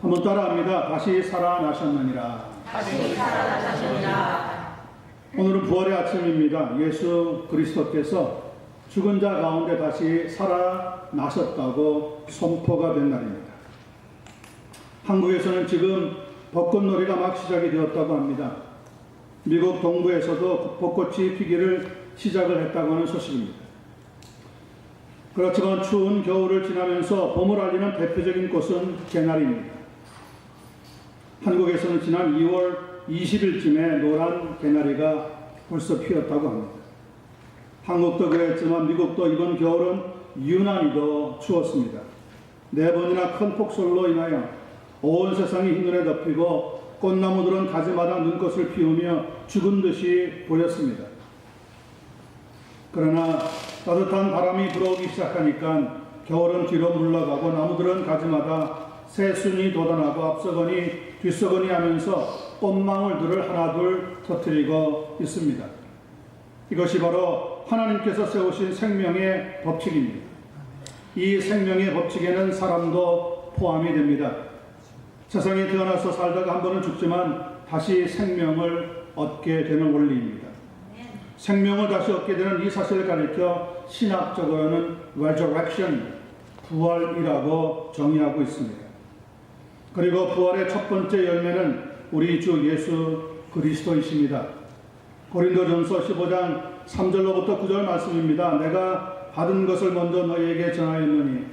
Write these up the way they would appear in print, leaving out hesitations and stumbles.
한번 따라합니다. 다시 살아나셨느니라. 다시 살아나셨느니라. 오늘은 부활의 아침입니다. 예수 그리스도께서 죽은 자 가운데 다시 살아나셨다고 선포가 된 날입니다. 한국에서는 지금 벚꽃놀이가 막 시작이 되었다고 합니다. 미국 동부에서도 벚꽃이 피기를 시작을 했다고 하는 소식입니다. 그렇지만 추운 겨울을 지나면서 봄을 알리는 대표적인 꽃은 개나리입니다. 한국에서는 지난 2월 20일쯤에 노란 개나리가 벌써 피었다고 합니다. 한국도 그랬지만 미국도 이번 겨울은 유난히도 추웠습니다. 4번이나 큰 폭설로 인하여 온 세상이 흰눈에 덮이고 꽃나무들은 가지마다 눈꽃을 피우며 죽은 듯이 보였습니다. 그러나 따뜻한 바람이 불어오기 시작하니까 겨울은 뒤로 물러가고 나무들은 가지마다 새순이 돋아나고 앞서거니 뒤서거니 하면서 꽃망울들을 하나둘 터뜨리고 있습니다. 이것이 바로 하나님께서 세우신 생명의 법칙입니다. 이 생명의 법칙에는 사람도 포함이 됩니다. 세상에 태어나서 살다가 한 번은 죽지만 다시 생명을 얻게 되는 원리입니다. 생명을 다시 얻게 되는 이 사실을 가리켜 신학적으로는 resurrection, 부활이라고 정의하고 있습니다. 그리고 부활의 첫 번째 열매는 우리 주 예수 그리스도이십니다. 고린도전서 15장 3절로부터 9절 말씀입니다. 내가 받은 것을 먼저 너희에게 전하였노니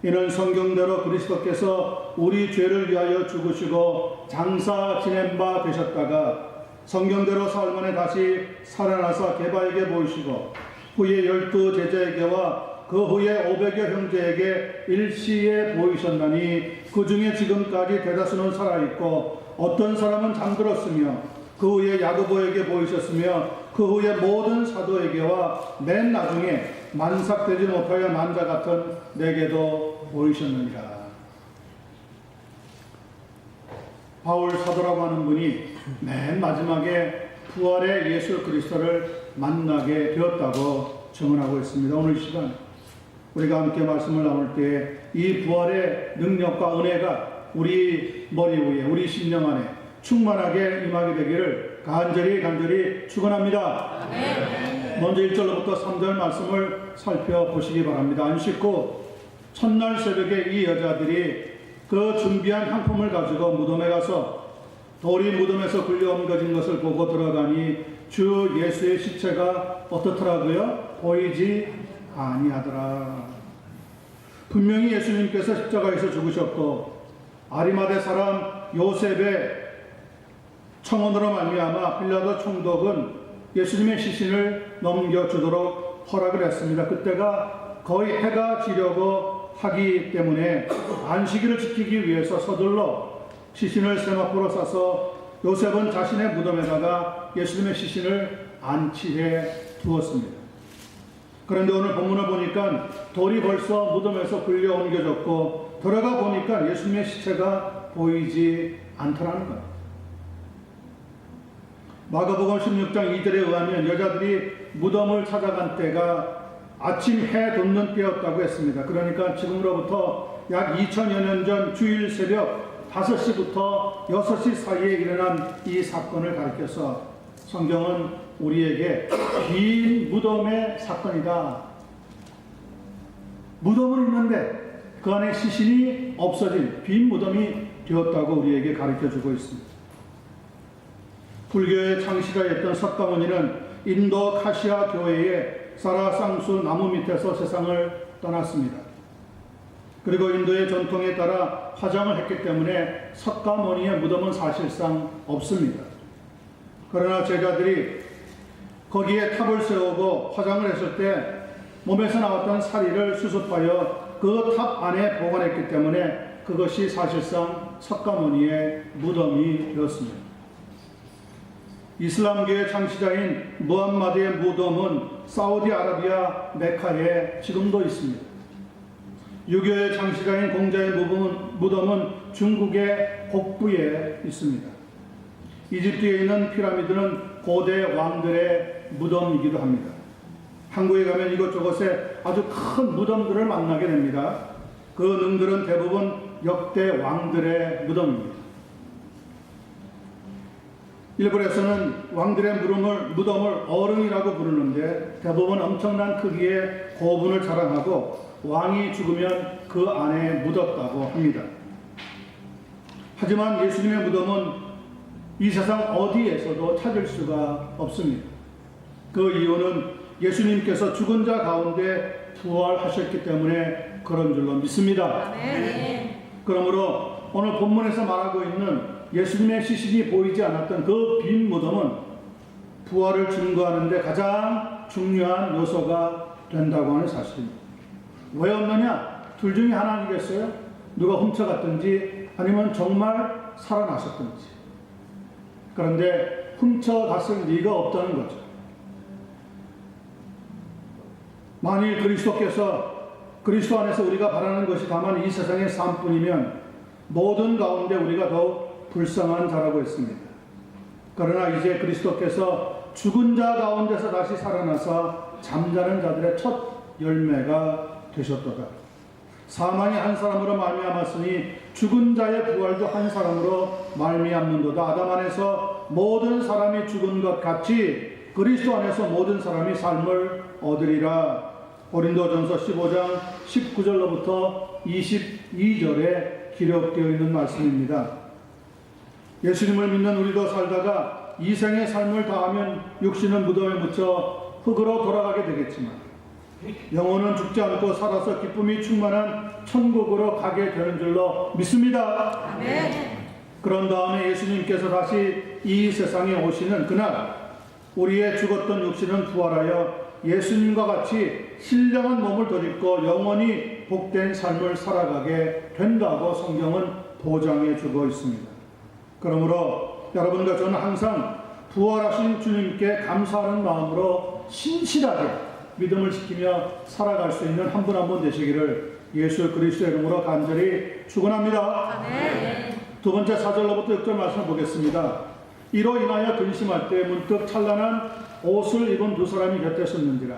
이는 성경대로 그리스도께서 우리 죄를 위하여 죽으시고 장사 지낸 바 되셨다가 성경대로 사흘 만에 다시 살아나사 게바에게 보이시고 후에 12 제자에게와 그 후에 500여 형제에게 일시에 보이셨나니 그 중에 지금까지 대다수는 살아있고 어떤 사람은 잠들었으며 그 후에 야고보에게 보이셨으며 그 후에 모든 사도에게와 맨 나중에 만삭되지 못하여 난 자 같은 내게도 보이셨느니라. 바울 사도라고 하는 분이 맨 마지막에 부활의 예수 그리스도를 만나게 되었다고 증언하고 있습니다. 오늘 시간 우리가 함께 말씀을 나눌 때 이 부활의 능력과 은혜가 우리 머리 위에 우리 심령 안에 충만하게 임하게 되기를 간절히 축원합니다. 먼저 1절로부터 3절 말씀을 살펴보시기 바랍니다. 안식 후 첫날 새벽에 이 여자들이 그 준비한 향품을 가지고 무덤에 가서 돌이 무덤에서 굴려 옮겨진 것을 보고 들어가니 주 예수의 시체가 어떻더라고요? 보이지 아니하더라. 분명히 예수님께서 십자가에서 죽으셨고 아리마대 사람 요셉의 청혼으로 말미암아 빌라도 총독은 예수님의 시신을 넘겨주도록 허락을 했습니다. 그때가 거의 해가 지려고 하기 때문에 안식일을 지키기 위해서 서둘러 시신을 세마포로 싸서 요셉은 자신의 무덤에다가 예수님의 시신을 안치해 두었습니다. 그런데 오늘 본문을 보니까 돌이 벌써 무덤에서 굴려 옮겨졌고 들어가 보니까 예수님의 시체가 보이지 않더라는 거예요. 마가복음 16장 2절에 의하면 여자들이 무덤을 찾아간 때가 아침 해 돋는 때였다고 했습니다. 그러니까 지금으로부터 약 2000여 년 전 주일 새벽 5시부터 6시 사이에 일어난 이 사건을 가리켜서 성경은 우리에게 빈 무덤의 사건이다. 무덤은 있는데 그 안에 시신이 없어진 빈 무덤이 되었다고 우리에게 가르쳐주고 있습니다. 불교의 창시자였던 석가모니는 인도 카시아 교회의 사라상수 나무 밑에서 세상을 떠났습니다. 그리고 인도의 전통에 따라 화장을 했기 때문에 석가모니의 무덤은 사실상 없습니다. 그러나 제자들이 거기에 탑을 세우고 화장을 했을 때 몸에서 나왔던 사리를 수습하여 그 탑 안에 보관했기 때문에 그것이 사실상 석가모니의 무덤이 되었습니다. 이슬람교의 창시자인 무함마드의 무덤은 사우디아라비아 메카에 지금도 있습니다. 유교의 창시자인 공자의 무덤은 중국의北부에 있습니다. 이집트에 있는 피라미드는 고대 왕들의 무덤이기도 합니다. 한국에 가면 이곳저곳에 아주 큰 무덤들을 만나게 됩니다. 그 능들은 대부분 역대 왕들의 무덤입니다. 일본에서는 왕들의 무덤을 어릉이라고 부르는데 대부분 엄청난 크기의 고분을 자랑하고 왕이 죽으면 그 안에 묻었다고 합니다. 하지만 예수님의 무덤은 이 세상 어디에서도 찾을 수가 없습니다. 그 이유는 예수님께서 죽은 자 가운데 부활하셨기 때문에 그런 줄로 믿습니다. 그러므로 오늘 본문에서 말하고 있는 예수님의 시신이 보이지 않았던 그 빈 무덤은 부활을 증거하는 데 가장 중요한 요소가 된다고 하는 사실입니다. 왜 없느냐? 둘 중에 하나 아니겠어요? 누가 훔쳐갔든지 아니면 정말 살아나셨든지. 그런데 훔쳐갔을 리가 없다는 거죠. 만일 그리스도 안에서 우리가 바라는 것이 다만 이 세상의 삶뿐이면 모든 가운데 우리가 더욱 불쌍한 자라고 했습니다. 그러나 이제 그리스도께서 죽은 자 가운데서 다시 살아나사 잠자는 자들의 첫 열매가 되셨도다. 사망이 한 사람으로 말미암았으니 죽은 자의 부활도 한 사람으로 말미암는도다. 아담 안에서 모든 사람이 죽은 것 같이 그리스도 안에서 모든 사람이 삶을 얻으리라. 고린도전서 15장 19절로부터 22절에 기록되어 있는 말씀입니다. 예수님을 믿는 우리도 살다가 이 생의 삶을 다하면 육신은 무덤에 묻혀 흙으로 돌아가게 되겠지만 영혼은 죽지 않고 살아서 기쁨이 충만한 천국으로 가게 되는 줄로 믿습니다. 아멘. 그런 다음에 예수님께서 다시 이 세상에 오시는 그날 우리의 죽었던 육신은 부활하여 예수님과 같이 신령한 몸을 덧입고 영원히 복된 삶을 살아가게 된다고 성경은 보장해 주고 있습니다. 그러므로 여러분과 저는 항상 부활하신 주님께 감사하는 마음으로 신실하게 믿음을 지키며 살아갈 수 있는 한 분 한 분 되시기를 예수 그리스도의 이름으로 간절히 축원합니다. 두 번째 4절로부터 6절 말씀을 보겠습니다. 이로 인하여 근심할 때 문득 찬란한 옷을 입은 두 사람이 곁에 섰는지라.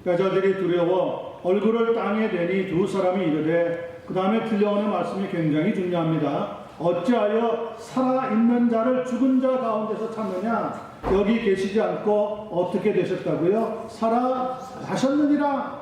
여자들이 두려워 얼굴을 땅에 대니 두 사람이 이르되, 그 다음에 들려오는 말씀이 굉장히 중요합니다. 어찌하여 살아있는 자를 죽은 자 가운데서 찾느냐? 여기 계시지 않고 어떻게 되셨다고요? 살아나셨느니라.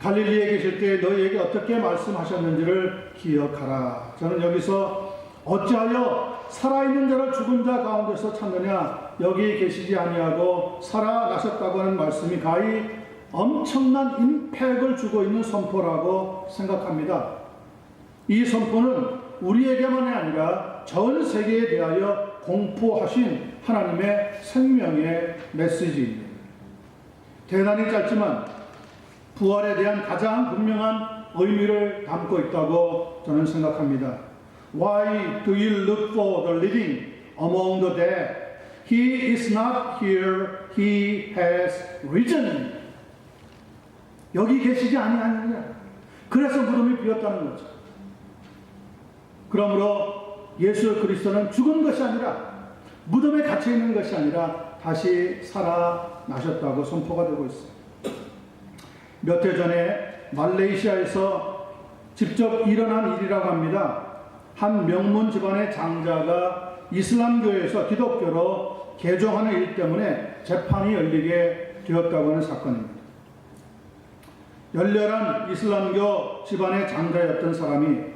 갈릴리에 계실 때 너희에게 어떻게 말씀하셨는지를 기억하라. 저는 여기서 어찌하여 살아있는 자를 죽은 자 가운데서 찾느냐? 여기 계시지 아니하고 살아나셨다고 하는 말씀이 가히 엄청난 임팩을 주고 있는 선포라고 생각합니다. 이 선포는 우리에게만이 아니라 전 세계에 대하여 공포하신 하나님의 생명의 메시지입니다. 대단히 짧지만 부활에 대한 가장 분명한 의미를 담고 있다고 저는 생각합니다. Why do you look for the living among the dead? He is not here, he has risen. 여기 계시지 아니하느냐. 그래서 무덤이 비었다는 거죠. 그러므로 예수 그리스도는 죽은 것이 아니라, 무덤에 갇혀 있는 것이 아니라 다시 살아나셨다고 선포가 되고 있습니다. 몇 해 전에 말레이시아에서 직접 일어난 일이라고 합니다. 한 명문 집안의 장자가 이슬람교에서 기독교로 개종하는 일 때문에 재판이 열리게 되었다고 하는 사건입니다. 열렬한 이슬람교 집안의 장자였던 사람이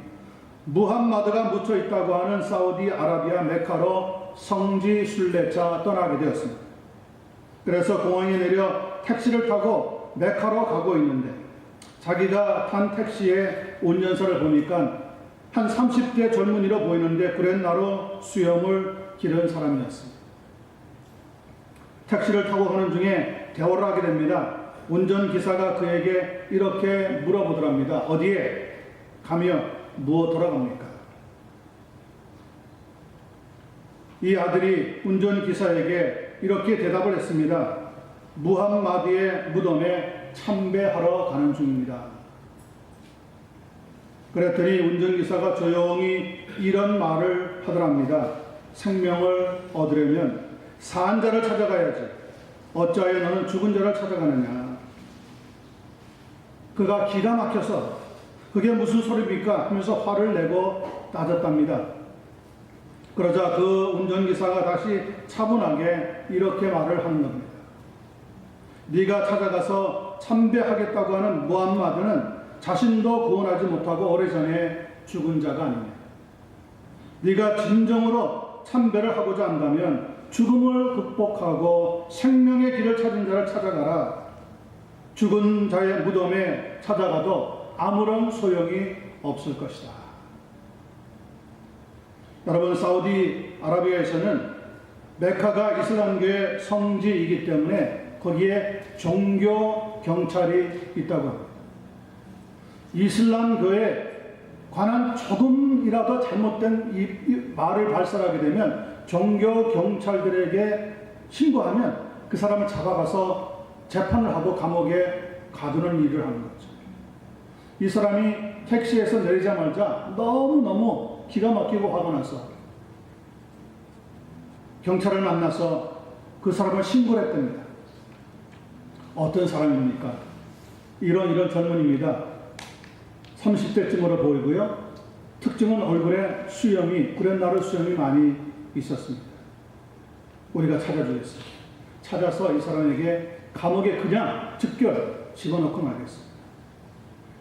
무함마드가 묻혀 있다고 하는 사우디아라비아 메카로 성지 순례차 떠나게 되었습니다. 그래서 공항에 내려 택시를 타고 메카로 가고 있는데 자기가 탄 택시의 운전사를 보니까 한 30대 젊은이로 보이는데 구렛나루 수염을 기른 사람이었습니다. 택시를 타고 가는 중에 대화를 하게 됩니다. 운전기사가 그에게 이렇게 물어보더랍니다. 어디에 가며 무엇하러 갑니까? 이 아들이 운전기사에게 이렇게 대답을 했습니다. 무함마드의 무덤에 참배하러 가는 중입니다. 그랬더니 운전기사가 조용히 이런 말을 하더랍니다. 생명을 얻으려면 산 자를 찾아가야지. 어찌하여 너는 죽은 자를 찾아가느냐. 그가 기가 막혀서 그게 무슨 소리입니까? 하면서 화를 내고 따졌답니다. 그러자 그 운전기사가 다시 차분하게 이렇게 말을 하는 겁니다. 네가 찾아가서 참배하겠다고 하는 무함마드는 자신도 구원하지 못하고 오래전에 죽은 자가 아니냐. 네가 진정으로 참배를 하고자 한다면 죽음을 극복하고 생명의 길을 찾은 자를 찾아가라. 죽은 자의 무덤에 찾아가도 아무런 소용이 없을 것이다. 여러분, 사우디아라비아에서는 메카가 이슬람교의 성지이기 때문에 거기에 종교 경찰이 있다고 합니다. 이슬람교에 관한 조금이라도 잘못된 이 말을 발설하게 되면 종교 경찰들에게 신고하면 그 사람을 잡아가서 재판을 하고 감옥에 가두는 일을 하는 거죠. 이 사람이 택시에서 내리자마자 너무너무 기가 막히고 화가 나서 경찰을 만나서 그 사람을 신고를 했답니다. 어떤 사람입니까? 이런 젊은입니다. 30대쯤으로 보이고요. 특징은 얼굴에 수염이, 구렛나루 수염이 많이 있었습니다. 우리가 찾아주겠습니다. 찾아서 이 사람에게 감옥에 그냥 즉결 집어넣고 말겠습니다.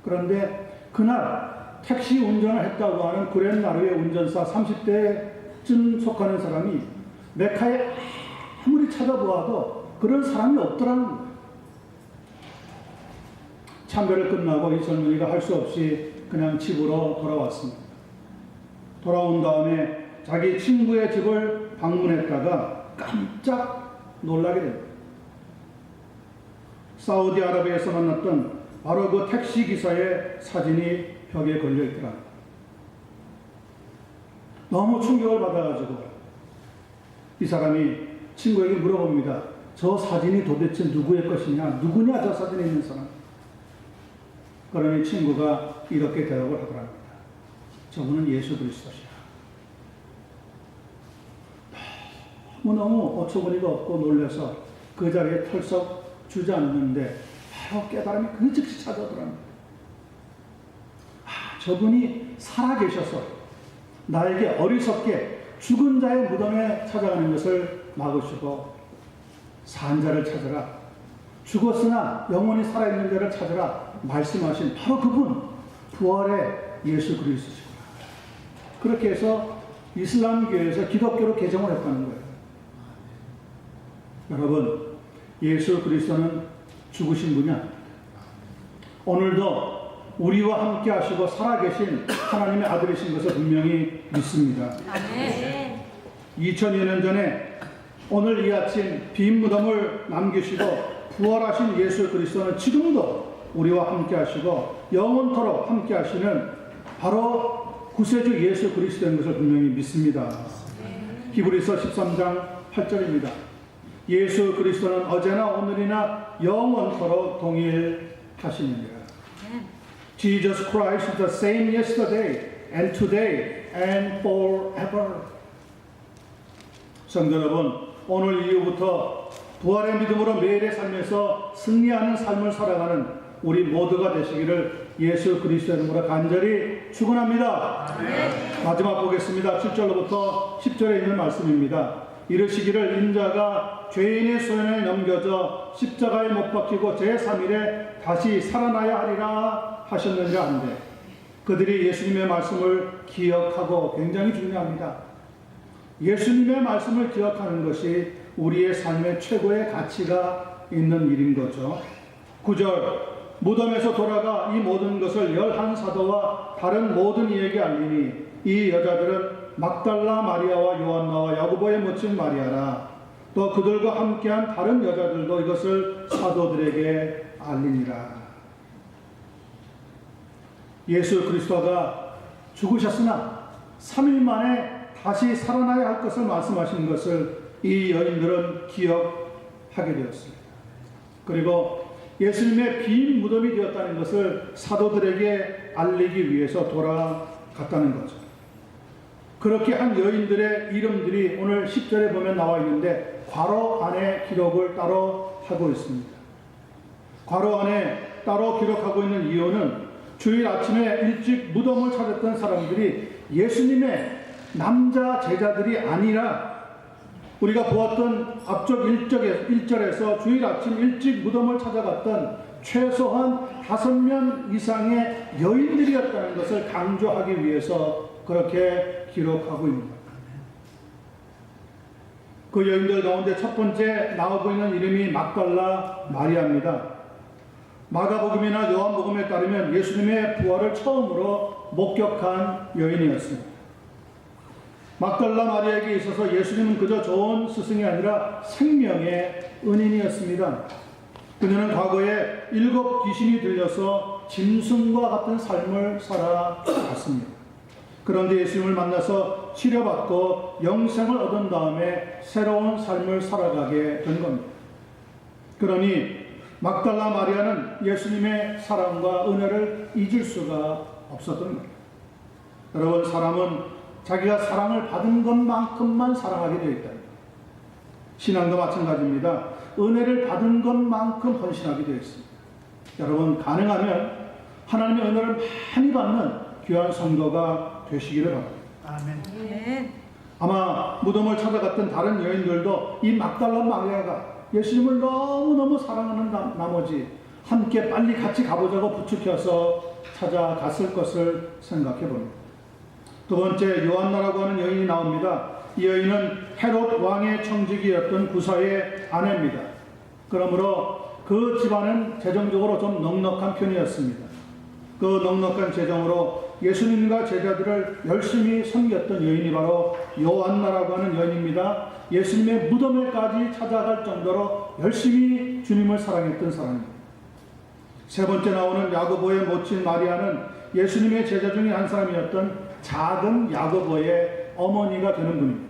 그런데 그날 택시 운전을 했다고 하는 구렛나루의 운전사 30대쯤 속하는 사람이 메카에 아무리 찾아보아도 그런 사람이 없더라는 거예요. 참배를 끝나고 이 젊은이가 할 수 없이 그냥 집으로 돌아왔습니다. 돌아온 다음에 자기 친구의 집을 방문했다가 깜짝 놀라게 됩니다. 사우디아라비아에서 만났던 바로 그 택시기사의 사진이 벽에 걸려 있더랍니다. 너무 충격을 받아가지고 이 사람이 친구에게 물어봅니다. 저 사진이 도대체 누구의 것이냐? 누구냐 저 사진에 있는 사람? 그러니 친구가 이렇게 대답을 하더랍니다. 저분은 예수 그리스도시야. 너무 어처구니가 없고 놀라서 그 자리에 털썩 주저앉는데 바로 깨달음이 그 즉시 찾아오더랍니다. 저분이 살아계셔서 나에게 어리석게 죽은 자의 무덤에 찾아가는 것을 막으시고 산 자를 찾으라, 죽었으나 영원히 살아있는 자를 찾으라 말씀하신 바로 그분, 부활의 예수 그리스도시구나. 그렇게 해서 이슬람교에서 기독교로 개정을 했다는 거예요. 여러분, 예수 그리스도는 죽으신 분이 아닙니다. 오늘도 우리와 함께 하시고 살아계신 하나님의 아들이신 것을 분명히 믿습니다. 아멘. 2000여 년 전에 오늘 이 아침 빈 무덤을 남기시고 부활하신 예수 그리스도는 지금도 우리와 함께 하시고 영원토록 함께 하시는 바로 구세주 예수 그리스도인 것을 분명히 믿습니다. 히브리서 13장 8절입니다. 예수 그리스도는 어제나 오늘이나 영원토록 동일하시니라. Jesus Christ is the same yesterday and today and forever. 성도 여러분, 오늘 이후부터 부활의 믿음으로 매일의 삶에서 승리하는 삶을 살아가는 우리 모두가 되시기를 예수 그리스도의 이름으로 간절히 축원합니다. 마지막 보겠습니다. 7절로부터 10절에 있는 말씀입니다. 이르시기를 인자가 죄인의 소현에 넘겨져 십자가에 못 박히고 제3일에 다시 살아나야 하리라 하셨느냐 한데, 그들이 예수님의 말씀을 기억하고, 굉장히 중요합니다. 예수님의 말씀을 기억하는 것이 우리의 삶의 최고의 가치가 있는 일인 거죠. 9절, 무덤에서 돌아가 이 모든 것을 11사도와 다른 모든 이에게 알리니 이 여자들은 막달라 마리아와 요한나와 야고보의 모친 마리아라. 또 그들과 함께한 다른 여자들도 이것을 사도들에게 알리니라. 예수 그리스도가 죽으셨으나 3일 만에 다시 살아나야 할 것을 말씀하신 것을 이 여인들은 기억하게 되었습니다. 그리고 예수님의 빈 무덤이 되었다는 것을 사도들에게 알리기 위해서 돌아갔다는 거죠. 그렇게 한 여인들의 이름들이 오늘 10절에 보면 나와 있는데 괄호 안에 기록을 따로 하고 있습니다. 괄호 안에 따로 기록하고 있는 이유는 주일 아침에 일찍 무덤을 찾았던 사람들이 예수님의 남자 제자들이 아니라 우리가 보았던 앞쪽 1절에서 주일 아침 일찍 무덤을 찾아갔던 최소한 5명 이상의 여인들이었다는 것을 강조하기 위해서 그렇게 기록하고 있는 겁니다. 그 여인들 가운데 첫 번째 나와 보이는 이름이 막달라 마리아입니다. 마가복음이나 요한복음에 따르면 예수님의 부활을 처음으로 목격한 여인이었습니다. 막달라 마리아에게 있어서 예수님은 그저 좋은 스승이 아니라 생명의 은인이었습니다. 그녀는 과거에 7 귀신이 들려서 짐승과 같은 삶을 살아갔습니다. 그런데 예수님을 만나서 치료받고 영생을 얻은 다음에 새로운 삶을 살아가게 된 겁니다. 그러니 막달라 마리아는 예수님의 사랑과 은혜를 잊을 수가 없었던 겁니다. 여러분, 사람은 자기가 사랑을 받은 것만큼만 사랑하게 되어 있다. 신앙도 마찬가지입니다. 은혜를 받은 것만큼 헌신하게 되어 있습니다. 여러분, 가능하면 하나님의 은혜를 많이 받는 귀한 성도가 되시기를 바랍니다. 아멘. 아마 무덤을 찾아갔던 다른 여인들도 이 막달라 마리아가 예수님을 너무너무 사랑하는 나머지 함께 빨리 같이 가보자고 부추겨서 찾아갔을 것을 생각해 봅니다. 두 번째, 요한나라고 하는 여인이 나옵니다. 이 여인은 헤롯 왕의 청지기였던 구사의 아내입니다. 그러므로 그 집안은 재정적으로 좀 넉넉한 편이었습니다. 그 넉넉한 재정으로 예수님과 제자들을 열심히 섬겼던 여인이 바로 요한나라고 하는 여인입니다. 예수님의 무덤에까지 찾아갈 정도로 열심히 주님을 사랑했던 사람입니다. 세 번째 나오는 야고보의 모친 마리아는 예수님의 제자 중에 한 사람이었던 작은 야고보의 어머니가 되는 분입니다.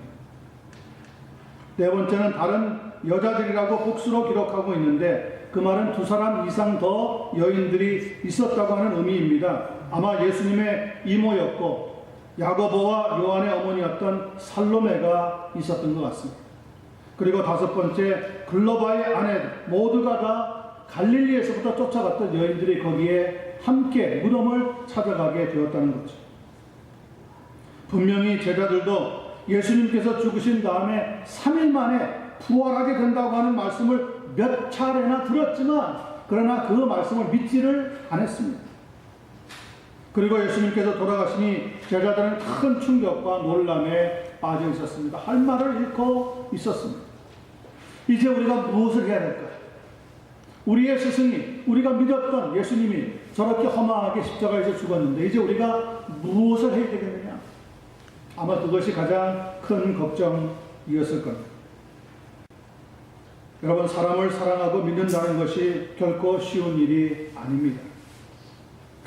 네 번째는 다른 여자들이라고 복수로 기록하고 있는데 그 말은 2사람 이상 더 여인들이 있었다고 하는 의미입니다. 아마 예수님의 이모였고 야고보와 요한의 어머니였던 살로메가 있었던 것 같습니다. 그리고 5번째, 글로바의 아내들 모두가 다 갈릴리에서부터 쫓아갔던 여인들이 거기에 함께 무덤을 찾아가게 되었다는 거죠. 분명히 제자들도 예수님께서 죽으신 다음에 3일 만에 부활하게 된다고 하는 말씀을 몇 차례나 들었지만 그러나 그 말씀을 믿지를 않았습니다. 그리고 예수님께서 돌아가시니 제자들은 큰 충격과 놀람에 빠져 있었습니다. 할 말을 잃고 있었습니다. 이제 우리가 무엇을 해야 될까? 우리의 스승이, 우리가 믿었던 예수님이 저렇게 험하게 십자가에서 죽었는데 이제 우리가 무엇을 해야 되겠느냐? 아마 그것이 가장 큰 걱정이었을 겁니다. 여러분, 사람을 사랑하고 믿는다는 것이 결코 쉬운 일이 아닙니다.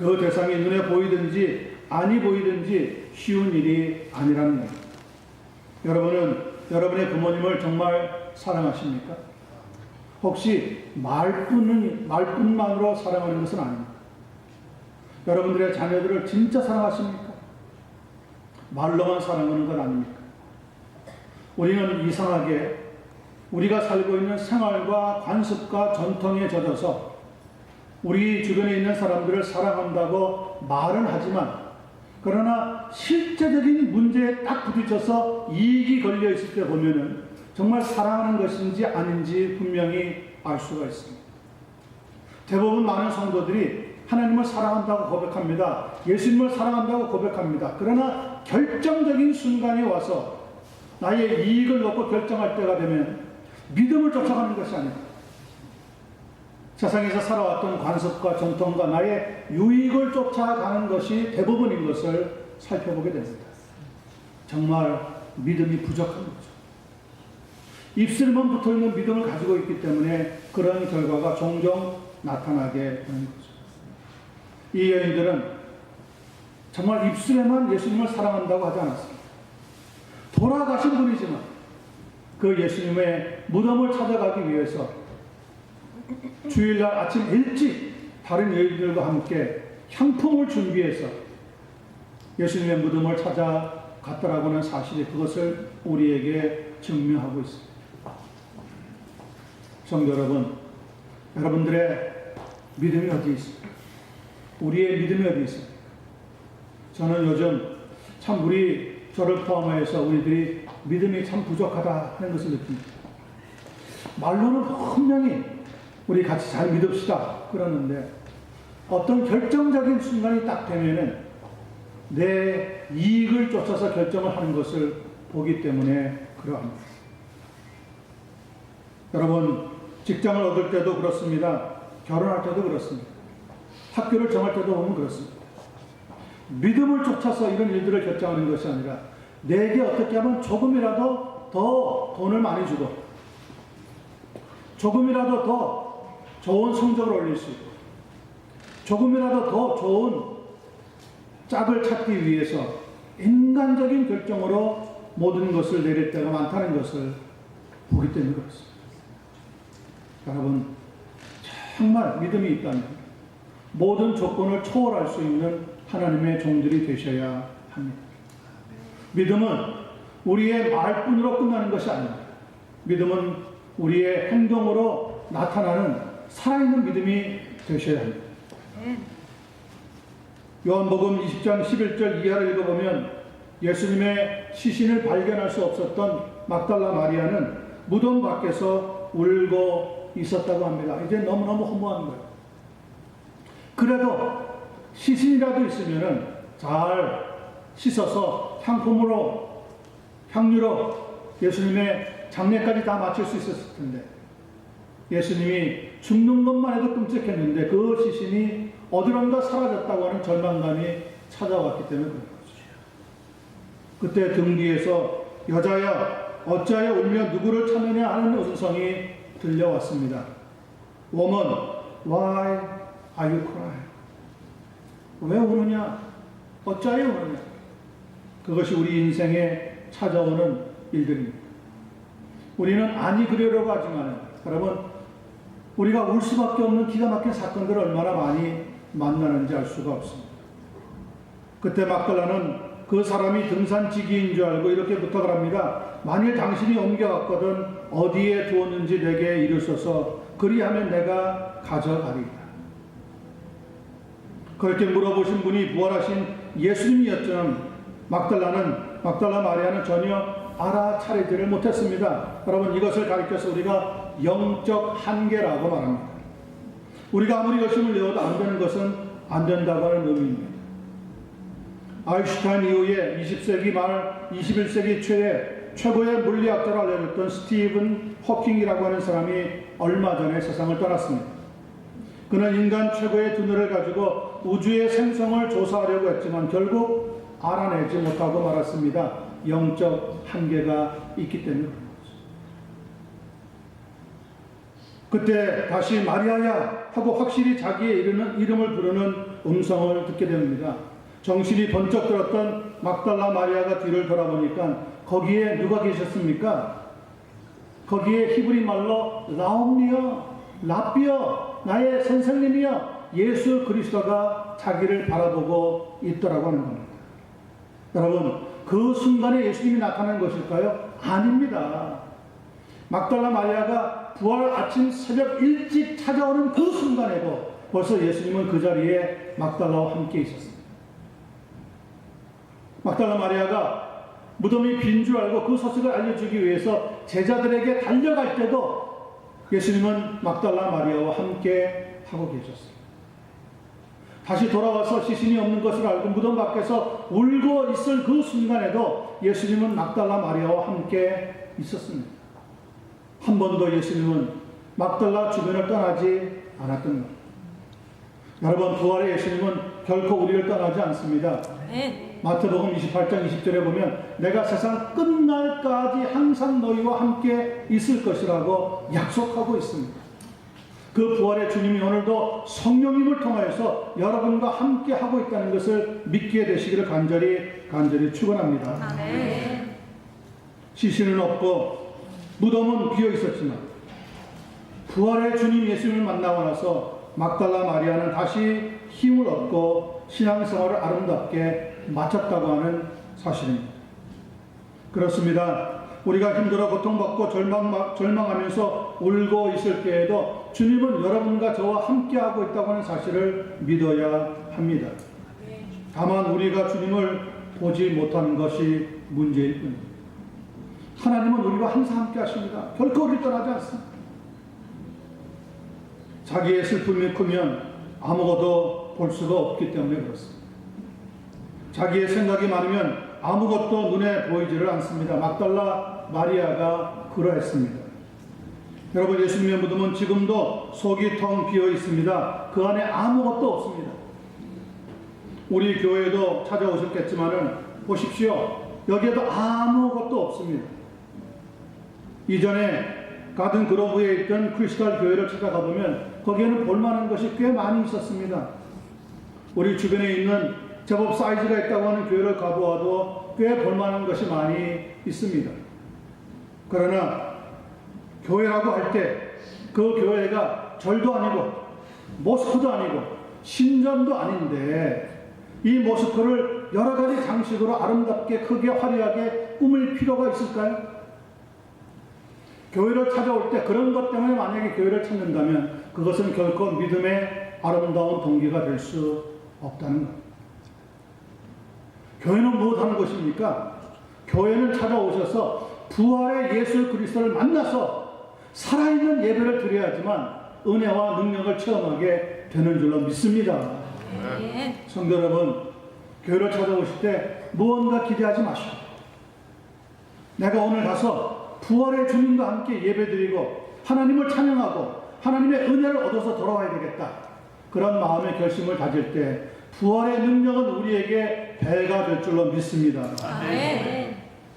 그 대상이 눈에 보이든지 아니 보이든지 쉬운 일이 아니라는 겁니다. 여러분은 여러분의 부모님을 정말 사랑하십니까? 혹시 말뿐만으로 사랑하는 것은 아닙니다. 여러분들의 자녀들을 진짜 사랑하십니까? 말로만 사랑하는 건 아닙니까? 우리는 이상하게 우리가 살고 있는 생활과 관습과 전통에 젖어서 우리 주변에 있는 사람들을 사랑한다고 말은 하지만 그러나 실제적인 문제에 딱 부딪혀서 이익이 걸려 있을 때 보면은 정말 사랑하는 것인지 아닌지 분명히 알 수가 있습니다. 대부분 많은 성도들이 하나님을 사랑한다고 고백합니다. 예수님을 사랑한다고 고백합니다. 그러나 결정적인 순간이 와서 나의 이익을 놓고 결정할 때가 되면 믿음을 쫓아가는 것이 아닙니다. 세상에서 살아왔던 관습과 전통과 나의 유익을 쫓아가는 것이 대부분인 것을 살펴보게 됩니다. 정말 믿음이 부족한 거죠. 입술만 붙어있는 믿음을 가지고 있기 때문에 그런 결과가 종종 나타나게 되는 거죠. 이 여인들은 정말 입술에만 예수님을 사랑한다고 하지 않았습니다. 돌아가신 분이지만 그 예수님의 무덤을 찾아가기 위해서 주일날 아침 일찍 다른 여인들과 함께 향품을 준비해서 예수님의 무덤을 찾아갔다라고 하는 사실이 그것을 우리에게 증명하고 있습니다. 성도 여러분, 여러분들의 믿음이 어디 있습니까? 우리의 믿음이 어디 있습니까? 저는 요즘 참 저를 포함하여서 우리들이 믿음이 참 부족하다 하는 것을 느낍니다. 말로는 분명히 우리 같이 잘 믿읍시다 그러는데 어떤 결정적인 순간이 딱 되면은 내 이익을 쫓아서 결정을 하는 것을 보기 때문에 그러합니다. 여러분, 직장을 얻을 때도 그렇습니다. 결혼할 때도 그렇습니다. 학교를 정할 때도 보면 그렇습니다. 믿음을 쫓아서 이런 일들을 결정하는 것이 아니라 내게 어떻게 하면 조금이라도 더 돈을 많이 주고 조금이라도 더 좋은 성적을 올릴 수 있고 조금이라도 더 좋은 짝을 찾기 위해서 인간적인 결정으로 모든 것을 내릴 때가 많다는 것을 보기 때문에 그렇습니다. 여러분, 정말 믿음이 있다면 모든 조건을 초월할 수 있는 하나님의 종들이 되셔야 합니다. 믿음은 우리의 말뿐으로 끝나는 것이 아닙니다. 믿음은 우리의 행동으로 나타나는 살아있는 믿음이 되셔야 합니다. 요한복음 20장 11절 이하를 읽어보면 예수님의 시신을 발견할 수 없었던 막달라 마리아는 무덤 밖에서 울고 있었다고 합니다. 이제 너무너무 허무한 거예요. 그래도 시신이라도 있으면 잘 씻어서 향유로 예수님의 장례까지 다 마칠 수 있었을 텐데 예수님이 죽는 것만 해도 끔찍했는데 그 시신이 어디론가 사라졌다고 하는 절망감이 찾아왔기 때문에 그런 거죠. 그때 등 뒤에서 여자야 어찌하여 울며 누구를 찾느냐 하는 음성이 들려왔습니다. Woman, why are you crying? 왜 우느냐? 어찌하여 우느냐? 그것이 우리 인생에 찾아오는 일들입니다. 우리는 아니 그러려고 하지만 여러분 우리가 울 수밖에 없는 기가 막힌 사건들을 얼마나 많이 만나는지 알 수가 없습니다. 그때 막달라는 그 사람이 등산지기인 줄 알고 이렇게 부탁을 합니다. 만일 당신이 옮겨갔거든 어디에 두었는지 내게 이르소서 그리하면 내가 가져가리이다. 그렇게 물어보신 분이 부활하신 예수님이었지만 막달라 마리아는 전혀 알아차리지를 못했습니다. 여러분 이것을 가리켜서 우리가 영적 한계라고 말합니다. 우리가 아무리 열심을 내어도 안 되는 것은 안 된다고 하는 의미입니다. 아인슈타인 이후에 20세기 말 21세기 초에 최고의 물리학자로 알려졌던 스티븐 호킹이라고 하는 사람이 얼마 전에 세상을 떠났습니다. 그는 인간 최고의 두뇌를 가지고 우주의 생성을 조사하려고 했지만 결국 알아내지 못하고 말았습니다. 영적 한계가 있기 때문에 그때 다시 마리아야 하고 확실히 자기의 이름을 부르는 음성을 듣게 됩니다. 정신이 번쩍 들었던 막달라 마리아가 뒤를 돌아보니까 거기에 누가 계셨습니까? 거기에 히브리 말로 라옴니여, 라비여, 나의 선생님이여 예수 그리스도가 자기를 바라보고 있더라고 하는 겁니다. 여러분 그 순간에 예수님이 나타난 것일까요? 아닙니다. 막달라 마리아가 부활 아침 새벽 일찍 찾아오는 그 순간에도 벌써 예수님은 그 자리에 막달라와 함께 있었습니다. 막달라 마리아가 무덤이 빈 줄 알고 그 소식을 알려주기 위해서 제자들에게 달려갈 때도 예수님은 막달라 마리아와 함께 하고 계셨습니다. 다시 돌아와서 시신이 없는 것을 알고 무덤 밖에서 울고 있을 그 순간에도 예수님은 막달라 마리아와 함께 있었습니다. 한 번도 예수님은 막달라 주변을 떠나지 않았던 겁니다. 여러분 부활의 예수님은 결코 우리를 떠나지 않습니다. 마태복음 28장 20절에 보면 내가 세상 끝날까지 항상 너희와 함께 있을 것이라고 약속하고 있습니다. 그 부활의 주님이 오늘도 성령님을 통하여서 여러분과 함께 하고 있다는 것을 믿게 되시기를 간절히 축원합니다. 시신은 없고 무덤은 비어 있었지만 부활의 주님 예수님을 만나고 나서 막달라 마리아는 다시 힘을 얻고 신앙생활을 아름답게 마쳤다고 하는 사실입니다. 그렇습니다. 우리가 힘들어 고통받고 절망하면서 울고 있을 때에도 주님은 여러분과 저와 함께하고 있다고 하는 사실을 믿어야 합니다. 다만 우리가 주님을 보지 못하는 것이 문제일 뿐입니다. 하나님은 우리와 항상 함께 하십니다. 결코 우리를 떠나지 않습니다. 자기의 슬픔이 크면 아무것도 볼 수가 없기 때문에 그렇습니다. 자기의 생각이 많으면 아무것도 눈에 보이지를 않습니다. 막달라 마리아가 그러했습니다. 여러분, 예수님의 무덤은 지금도 속이 텅 비어 있습니다. 그 안에 아무것도 없습니다. 우리 교회도 찾아오셨겠지만은 보십시오. 여기에도 아무것도 없습니다. 이전에 가든 그로브에 있던 크리스탈 교회를 찾아가 보면 거기에는 볼만한 것이 꽤 많이 있었습니다. 우리 주변에 있는 제법 사이즈가 있다고 하는 교회를 가보아도 꽤 볼만한 것이 많이 있습니다. 그러나 교회라고 할 때 그 교회가 절도 아니고 모스크도 아니고 신전도 아닌데 이 모스크를 여러 가지 장식으로 아름답게 크게 화려하게 꾸밀 필요가 있을까요? 교회를 찾아올 때 그런 것 때문에 만약에 교회를 찾는다면 그것은 결코 믿음의 아름다운 동기가 될 수 없다는 것. 교회는 무엇하는 것입니까? 교회는 찾아오셔서 부활의 예수 그리스도를 만나서 살아있는 예배를 드려야지만 은혜와 능력을 체험하게 되는 줄로 믿습니다. 성도 여러분, 교회를 찾아오실 때 무언가 기대하지 마시고 내가 오늘 가서 부활의 주님과 함께 예배드리고 하나님을 찬양하고 하나님의 은혜를 얻어서 돌아와야 되겠다. 그런 마음의 결심을 다질 때 부활의 능력은 우리에게 배가 될 줄로 믿습니다.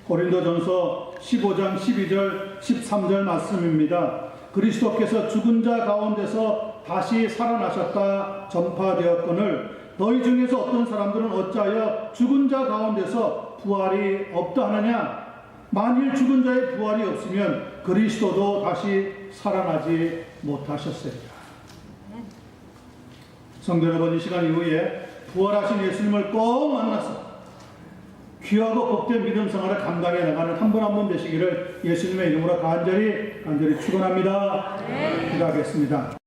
고린도전서 15장 12절 13절 말씀입니다. 그리스도께서 죽은 자 가운데서 다시 살아나셨다 전파되었거늘 너희 중에서 어떤 사람들은 어찌하여 죽은 자 가운데서 부활이 없다 하느냐? 만일 죽은 자의 부활이 없으면 그리스도도 다시 살아나지 못하셨으리라. 성도 여러분, 이 시간 이후에 부활하신 예수님을 꼭 만나서 귀하고 복된 믿음 생활을 감당해 나가는 한 분 한 분 되시기를 예수님의 이름으로 간절히 축원합니다. 기도하겠습니다.